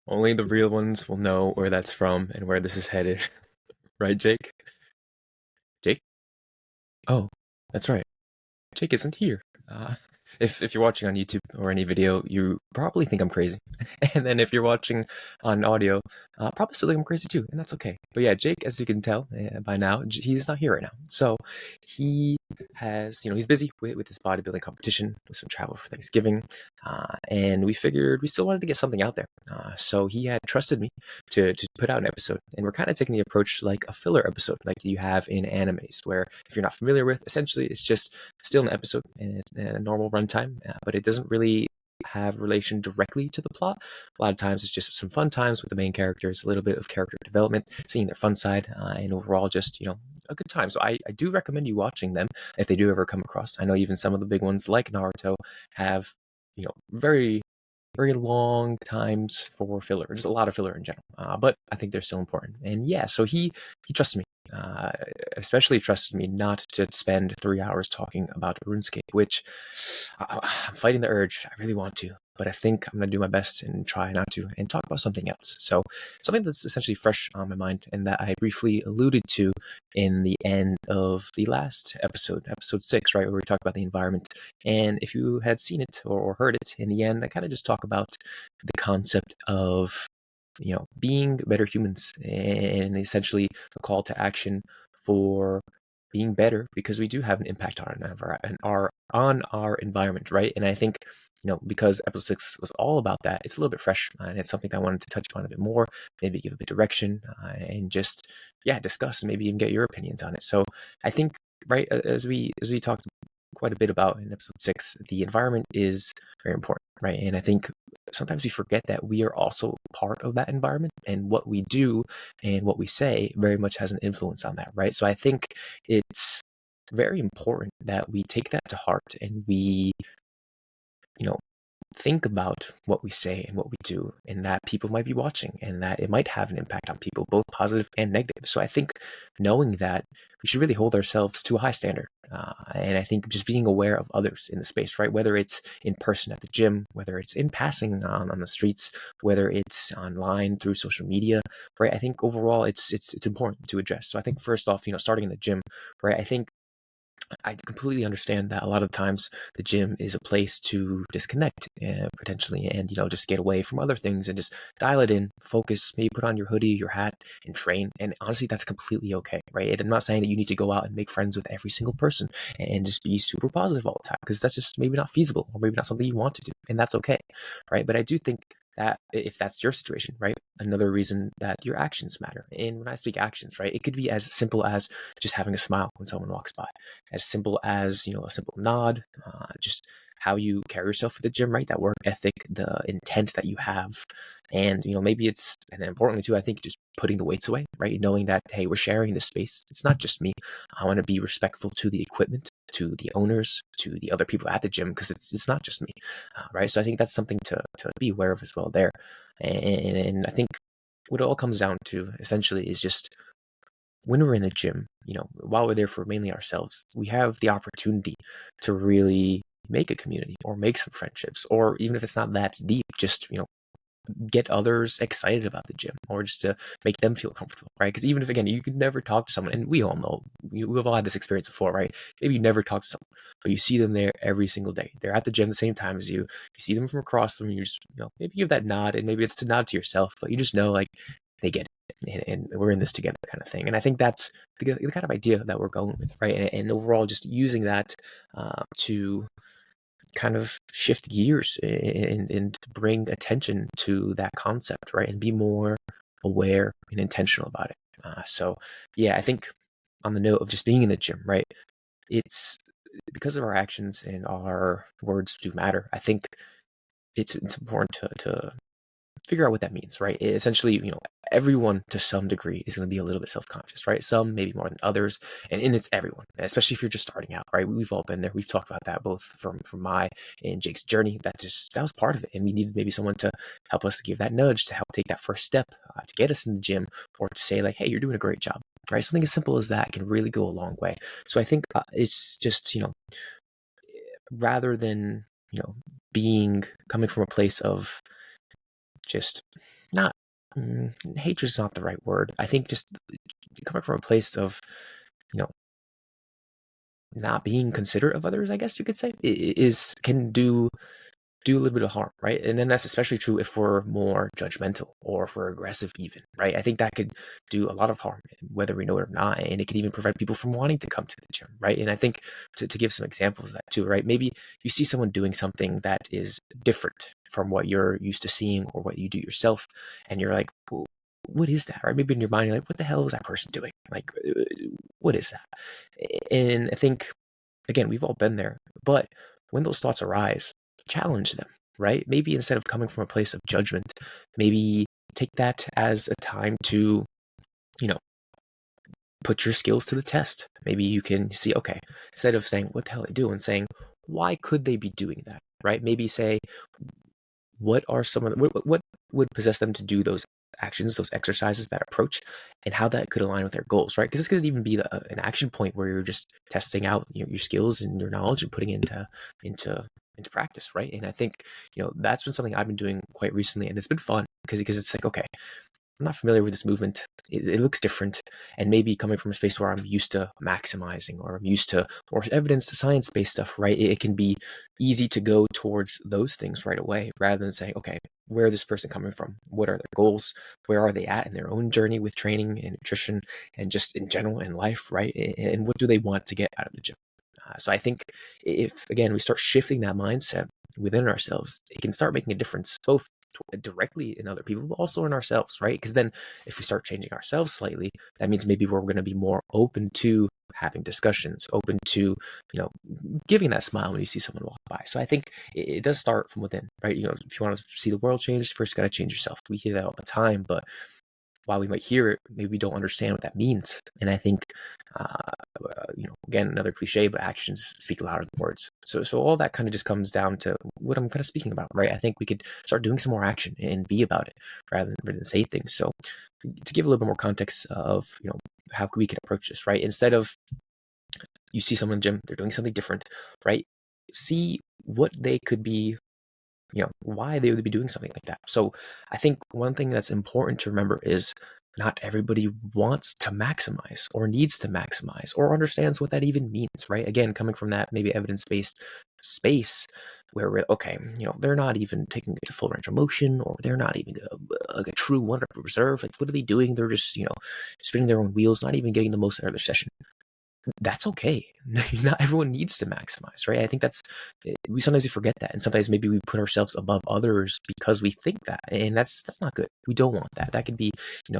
Only the real ones will know where that's from and where this is headed. Right, Jake? Jake? Oh, that's right. Jake isn't here. If you're watching on YouTube or any video, you probably think I'm crazy. And then if you're watching on audio, probably still think I'm crazy too, and that's okay. But yeah, Jake, as you can tell by now, he's not here right now. So he has, he's busy with his bodybuilding competition, with some travel for Thanksgiving, and we figured we still wanted to get something out there. So he had trusted me to put out an episode, and we're kind of taking the approach like a filler episode, like you have in animes, where if you're not familiar with, essentially it's just still an episode and it's a normal runtime, but it doesn't really have relation directly to the plot. A lot of times it's just some fun times with the main characters, a little bit of character development, seeing their fun side, and overall just, a good time. So I do recommend you watching them if they do ever come across. I know even some of the big ones like Naruto have, very very long times for filler, just a lot of filler in general. But I think they're still important. And yeah, so he trusts me, especially trusted me not to spend 3 hours talking about RuneScape, which I'm fighting the urge. I really want to, but I think I'm gonna do my best and try not to, and talk about something else. So something that's essentially fresh on my mind, and that I briefly alluded to in the end of the last episode, episode 6, right, where we talked about the environment. And if you had seen it or heard it, in the end, I kind of just talk about the concept of, being better humans, and essentially the call to action for being better, because we do have an impact on our environment, right? And I think, because episode 6 was all about that, it's a little bit fresh, and it's something that I wanted to touch upon a bit more, maybe give a bit of direction, and just discuss and maybe even get your opinions on it. So I think, right, as we talked quite a bit about in episode 6, the environment is very important, right? And I think sometimes we forget that we are also part of that environment, and what we do and what we say very much has an influence on that, right? So I think it's very important that we take that to heart, and we, you know, think about what we say and what we do, and that people might be watching, and that it might have an impact on people, both positive and negative. So I think knowing that, we should really hold ourselves to a high standard. And I think just being aware of others in the space, right? Whether it's in person at the gym, whether it's in passing on the streets, whether it's online through social media, right? I think overall it's important to address. So I think first off, starting in the gym, right? I think I completely understand that a lot of times the gym is a place to disconnect, potentially, and just get away from other things and just dial it in, focus, maybe put on your hoodie, your hat, and train. And honestly, that's completely okay, right? And I'm not saying that you need to go out and make friends with every single person and just be super positive all the time, because that's just maybe not feasible, or maybe not something you want to do, and that's okay, right? But I do think that if that's your situation, right, another reason that your actions matter. And when I speak actions, right, it could be as simple as just having a smile when someone walks by, as simple as a simple nod, just how you carry yourself at the gym, right? That work ethic, the intent that you have, and maybe it's, and importantly too, I think just putting the weights away, right? Knowing that, hey, we're sharing this space. It's not just me. I want to be respectful to the equipment, to the owners, to the other people at the gym, because it's not just me, right? So I think that's something to be aware of as well there, and I think what it all comes down to essentially is just, when we're in the gym, while we're there for mainly ourselves, we have the opportunity to really make a community or make some friendships, or even if it's not that deep, just, get others excited about the gym, or just to make them feel comfortable, right? Because even if, again, you could never talk to someone, and we all know, we've all had this experience before, right? Maybe you never talk to someone, but you see them there every single day. They're at the gym the same time as you. You see them from across the room, you just, maybe give that nod, and maybe it's to nod to yourself, but you just know, like, they get it, and we're in this together, kind of thing. And I think that's the kind of idea that we're going with, right? And overall, just using that to kind of shift gears and bring attention to that concept, right? And be more aware and intentional about it. So yeah, I think on the note of just being in the gym, right? It's because of our actions and our words do matter. I think it's important to figure out what that means, right? Essentially, everyone to some degree is going to be a little bit self-conscious, right? Some maybe more than others, and it's everyone, especially if you're just starting out, right? We've all been there. We've talked about that both from my and Jake's journey. That was part of it, and we needed maybe someone to help us, to give that nudge, to help take that first step, to get us in the gym, or to say, like, hey, you're doing a great job, right? Something as simple as that can really go a long way. So I think it's just, rather than, being coming from a place of just not hatred is not the right word. I think just coming from a place of, you know, not being considerate of others, I guess you could say, is can do a little bit of harm, right? And then that's especially true if we're more judgmental or if we're aggressive even, right? I think that could do a lot of harm, whether we know it or not. And it could even prevent people from wanting to come to the gym, right? And I think to give some examples of that too, right? Maybe you see someone doing something that is different from what you're used to seeing or what you do yourself. And you're like, well, what is that, right? Maybe in your mind, you're like, what the hell is that person doing? Like, what is that? And I think, again, we've all been there. But when those thoughts arise, challenge them, right? Maybe instead of coming from a place of judgment, maybe take that as a time to, you know, put your skills to the test. Maybe you can see, okay, instead of saying, what the hell are they doing? Saying, why could they be doing that, right? Maybe say, what are some of the, what would possess them to do those actions, those exercises, that approach, and how that could align with their goals, right? Because this could even be an action point where you're just testing out your skills and your knowledge and putting it into practice, right? And I think that's been something I've been doing quite recently, and it's been fun because it's like, okay, I'm not familiar with this movement. It looks different. And maybe coming from a space where I'm used to maximizing or I'm used to more evidence to science-based stuff, right? It can be easy to go towards those things right away rather than saying, okay, where is this person coming from? What are their goals? Where are they at in their own journey with training and nutrition and just in general in life, right? And what do they want to get out of the gym? So I think if, again, we start shifting that mindset within ourselves, it can start making a difference both directly in other people, but also in ourselves, right? Because then if we start changing ourselves slightly, that means maybe we're going to be more open to having discussions, open to, giving that smile when you see someone walk by. So I think it does start from within, right? If you want to see the world change, first you got to change yourself. We hear that all the time, but while we might hear it, maybe we don't understand what that means. And I think, again, another cliche, but actions speak louder than words. So all that kind of just comes down to what I'm kind of speaking about, right? I think we could start doing some more action and be about it rather than say things. So to give a little bit more context of, how we can approach this, right? Instead of you see someone in the gym, they're doing something different, right? See what they could be, why they would be doing something like that. So I think one thing that's important to remember is not everybody wants to maximize or needs to maximize or understands what that even means, right? Again, coming from that maybe evidence-based space where we're, okay, they're not even taking it to full range of motion, or they're not even like a true 100 reserve. Like, what are they doing? They're just, spinning their own wheels, not even getting the most out of their session. That's okay. Not everyone needs to maximize, right? I think we sometimes forget that, and sometimes maybe we put ourselves above others because we think that, and that's not good. We don't want that. That could be,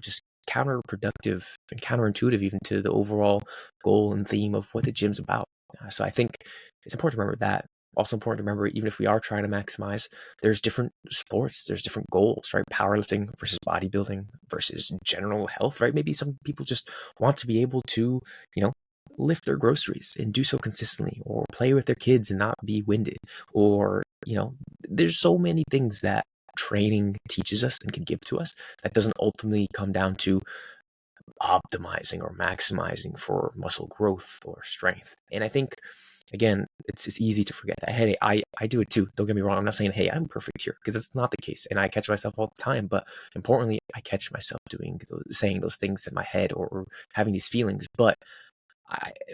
just counterproductive and counterintuitive even to the overall goal and theme of what the gym's about. So I think it's important to remember that. Also important to remember, even if we are trying to maximize, there's different sports, there's different goals, right? Powerlifting versus bodybuilding versus general health, right? Maybe some people just want to be able to, lift their groceries and do so consistently, or play with their kids and not be winded, or there's so many things that training teaches us and can give to us that doesn't ultimately come down to optimizing or maximizing for muscle growth or strength. And I think, again, it's easy to forget that. Hey, I do it too. Don't get me wrong. I'm not saying, hey, I'm perfect here, because it's not the case. And I catch myself all the time. But importantly, I catch myself saying those things in my head, or having these feelings. But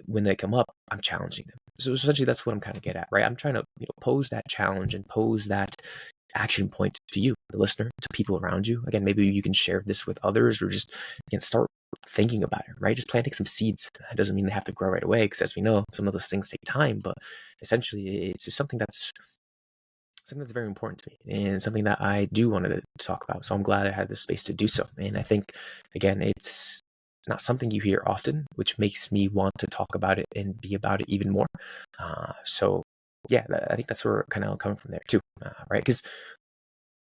when they come up, I'm challenging them. So essentially, that's what I'm kind of getting at, right? I'm trying to pose that challenge and pose that action point to you, the listener, to people around you. Again, maybe you can share this with others, or just start thinking about it, right? Just planting some seeds. It doesn't mean they have to grow right away, because as we know, some of those things take time. But essentially, it's just something that's very important to me, and something that I do want to talk about. So I'm glad I had this space to do so. And I think, again, it's not something you hear often, which makes me want to talk about it and be about it even more. So yeah, I think that's where we're kind of coming from there too, right? Because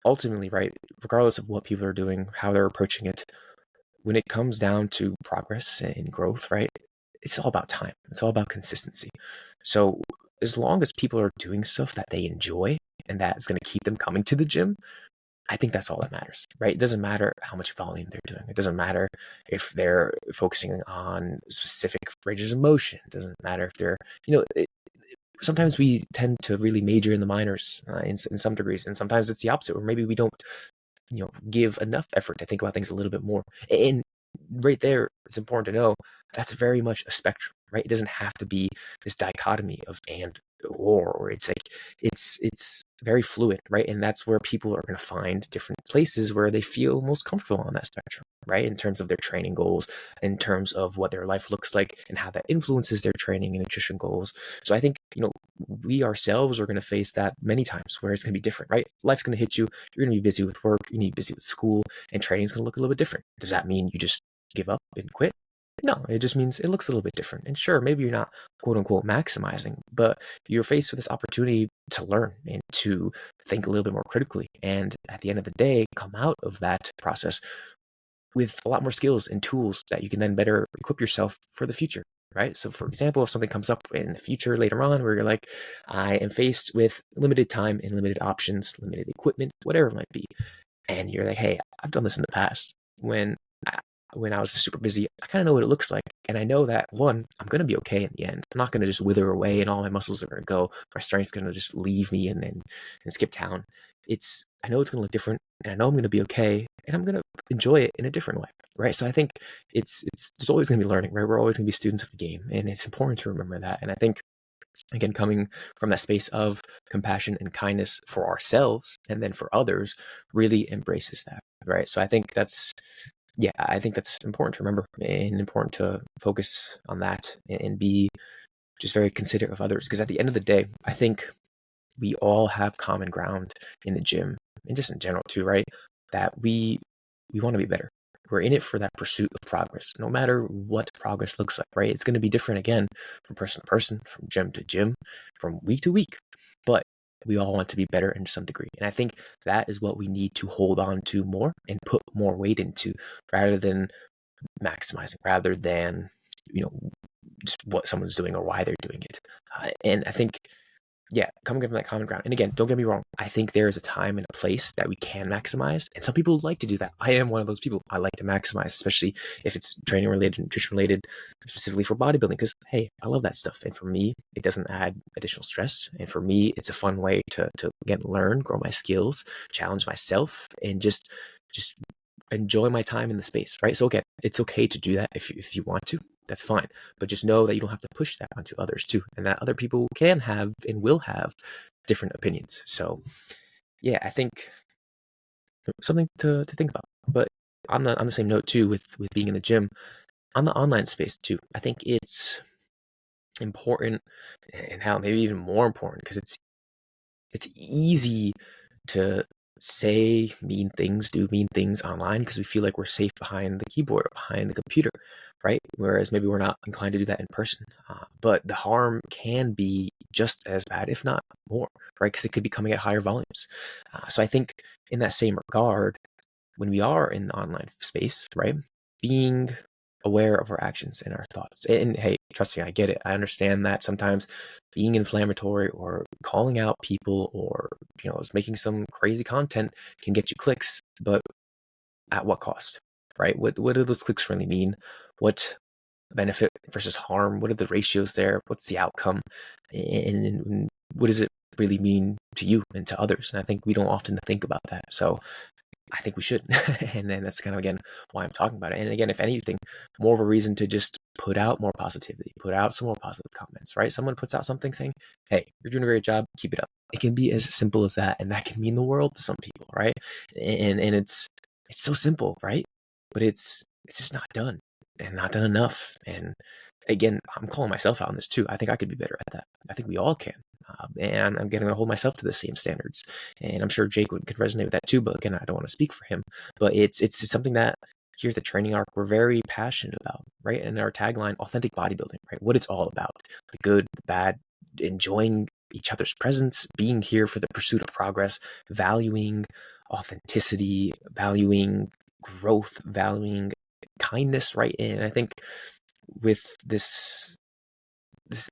ultimately, right, regardless of what people are doing, how they're approaching it, when it comes down to progress and growth, right, it's all about time. It's all about consistency. So as long as people are doing stuff that they enjoy and that is going to keep them coming to the gym, I think that's all that matters, right? It doesn't matter how much volume they're doing. It doesn't matter if they're focusing on specific ranges of motion. It doesn't matter if they're, sometimes we tend to really major in the minors in some degrees, and sometimes it's the opposite, or maybe we don't give enough effort to think about things a little bit more. And right there, it's important to know that's very much a spectrum, right? It doesn't have to be this dichotomy of and or it's like it's very fluid, right? And that's where people are going to find different places where they feel most comfortable on that spectrum, right? In terms of their training goals, in terms of what their life looks like and how that influences their training and nutrition goals. So I think, we ourselves are going to face that many times where it's going to be different, right? Life's going to hit you. You're going to be busy with work. You're going to be busy with school, and training is going to look a little bit different. Does that mean you just give up and quit? No, it just means it looks a little bit different. And sure, maybe you're not quote unquote maximizing, but you're faced with this opportunity to learn and to think a little bit more critically. And at the end of the day, come out of that process with a lot more skills and tools that you can then better equip yourself for the future. Right. So, for example, if something comes up in the future later on where you're like, I am faced with limited time and limited options, limited equipment, whatever it might be, and you're like, hey, I've done this in the past when I was super busy. I kind of know what it looks like, and I know that one, I'm going to be okay in the end. I'm not going to just wither away and all my muscles are going to go. My strength's going to just leave me and skip town. I know it's going to look different, and I know I'm going to be okay, and I'm going to enjoy it in a different way, right? So I think it's there's always going to be learning, right? We're always going to be students of the game, and it's important to remember that. And I think, again, coming from that space of compassion and kindness for ourselves and then for others really embraces that, right? So I think that's important to remember and important to focus on that and be just very considerate of others, because at the end of the day, I think we all have common ground in the gym and just in general too, right? That we want to be better. We're in it for that pursuit of progress, no matter what progress looks like, right? It's going to be different again from person to person, from gym to gym, from week to week, but we all want to be better in some degree. And I think that is what we need to hold on to more and put more weight into, rather than maximizing, rather than, just what someone's doing or why they're doing it. And I think, coming from that common ground. And again, don't get me wrong, I think there is a time and a place that we can maximize. And some people like to do that. I am one of those people. I like to maximize, especially if it's training related, nutrition related, specifically for bodybuilding, because hey, I love that stuff. And for me, it doesn't add additional stress. And for me, it's a fun way to again, learn, grow my skills, challenge myself, and just enjoy my time in the space, right? So again, it's okay to do that if you want to. That's fine. But just know that you don't have to push that onto others too, and that other people can have and will have different opinions. So I think something to think about. But on the same note too, with being in the gym, on the online space too, I think it's important, and how maybe even more important, because it's easy to say mean things, do mean things online, because we feel like we're safe behind the keyboard or behind the computer, right? Whereas maybe we're not inclined to do that in person. But the harm can be just as bad, if not more, right? Because it could be coming at higher volumes. So I think in that same regard, when we are in the online space, right, being aware of our actions and our thoughts. And hey, trust me, I get it. I understand that sometimes being inflammatory or calling out people or, making some crazy content can get you clicks, but at what cost, right? What do those clicks really mean? What benefit versus harm? What are the ratios there? What's the outcome? And what does it really mean to you and to others? And I think we don't often think about that. So I think we should. And then that's kind of, again, why I'm talking about it. And again, if anything, more of a reason to just put out more positivity, put out some more positive comments, right? Someone puts out something saying, hey, you're doing a great job, keep it up. It can be as simple as that. And that can mean the world to some people, right? And it's so simple, right? But it's just not done, and not done enough. And again, I'm calling myself out on this too. I think I could be better at that. I think we all can. And I'm going to hold myself to the same standards. And I'm sure Jake could resonate with that too. But again, I don't want to speak for him. But it's something that here at the Training Arc, we're very passionate about, right? And our tagline, authentic bodybuilding, right? What it's all about, the good, the bad, enjoying each other's presence, being here for the pursuit of progress, valuing authenticity, valuing growth, valuing kindness, right? And I think with this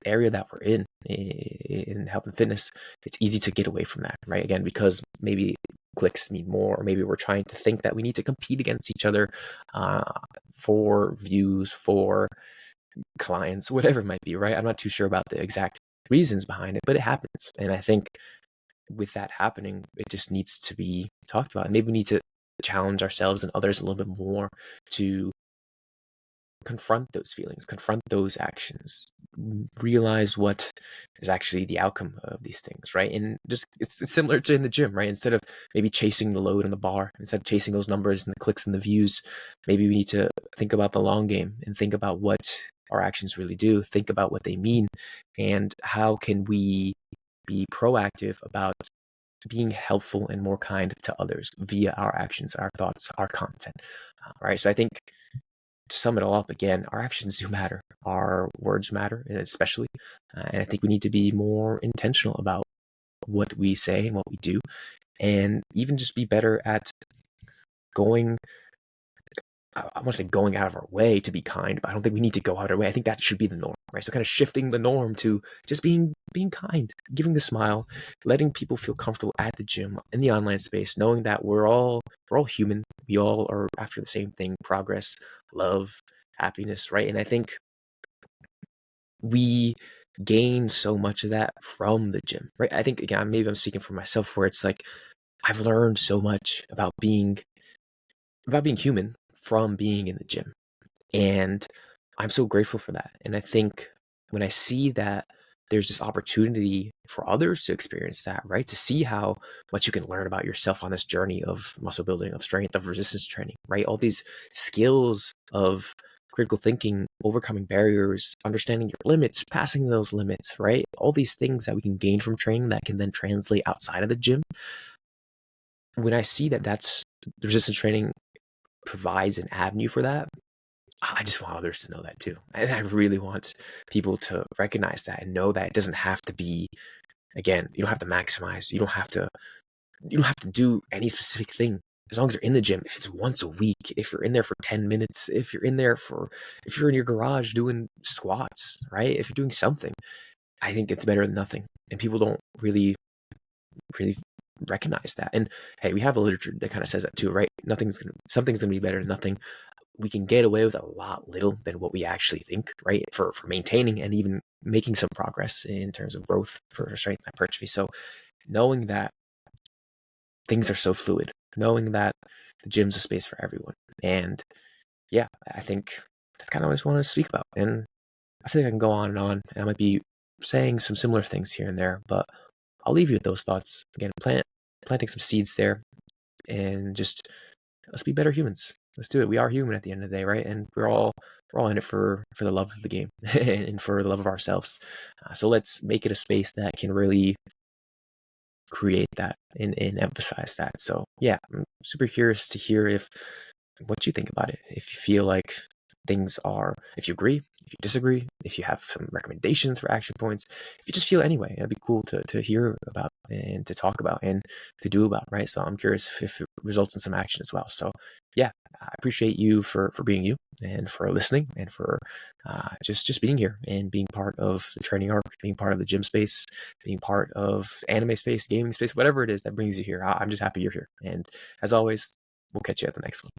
area that we're in health and fitness, it's easy to get away from that, right? Again, because maybe clicks mean more, or maybe we're trying to think that we need to compete against each other for views, for clients, whatever it might be, right? I'm not too sure about the exact reasons behind it, but it happens. And I think with that happening, it just needs to be talked about. And maybe we need to challenge ourselves and others a little bit more to confront those feelings, confront those actions, realize what is actually the outcome of these things, right? And just it's similar to in the gym, right? Instead of maybe chasing the load on the bar, instead of chasing those numbers and the clicks and the views, maybe we need to think about the long game and think about what our actions really do, think about what they mean, and how can we be proactive about being helpful and more kind to others via our actions, our thoughts, our content, right? So I think to sum it all up again, our actions do matter. Our words matter, and especially. And I think we need to be more intentional about what we say and what we do, and even just be better at going. I want to say going out of our way to be kind, but I don't think we need to go out of our way. I think that should be the norm, right? So kind of shifting the norm to just being kind, giving the smile, letting people feel comfortable at the gym, in the online space, knowing that we're all human. We all are after the same thing: progress, love, happiness, right? And I think we gain so much of that from the gym, right? I think again, maybe I'm speaking for myself, where it's like I've learned so much about being human from being in the gym. And I'm so grateful for that. And I think when I see that there's this opportunity for others to experience that, right? To see how much you can learn about yourself on this journey of muscle building, of strength, of resistance training, right? All these skills of critical thinking, overcoming barriers, understanding your limits, passing those limits, right? All these things that we can gain from training that can then translate outside of the gym. When I see that that's resistance training provides an avenue for that, I just want others to know that too. And I really want people to recognize that and know that it doesn't have to be, again, you don't have to maximize. You don't have to do any specific thing. As long as you're in the gym, if it's once a week, if you're in there for 10 minutes, if you're in your garage doing squats, right? If you're doing something, I think it's better than nothing. And people don't really recognize that. And hey, we have a literature that kind of says that too, right? Something's gonna be better than nothing. We can get away with a lot little than what we actually think, right? For maintaining and even making some progress in terms of growth for strength and hypertrophy. So knowing that things are so fluid, knowing that the gym's a space for everyone. And yeah, I think that's kind of what I just wanted to speak about. And I feel like I can go on, and I might be saying some similar things here and there, but I'll leave you with those thoughts. Again, planting some seeds there, and just let's be better humans. Let's do it. We are human at the end of the day, right? And we're all in it for the love of the game and for the love of ourselves. So let's make it a space that can really create that and emphasize that. So yeah, I'm super curious to hear what you think about it. If you feel like if you agree, if you disagree, if you have some recommendations for action points, if you just feel anyway, it'd be cool to hear about and to talk about and to do about, right? So I'm curious if it results in some action as well. So yeah, I appreciate you for being you, and for listening, and for just being here and being part of the training arc, being part of the gym space, being part of anime space, gaming space, whatever it is that brings you here. I'm just happy you're here. And as always, we'll catch you at the next one.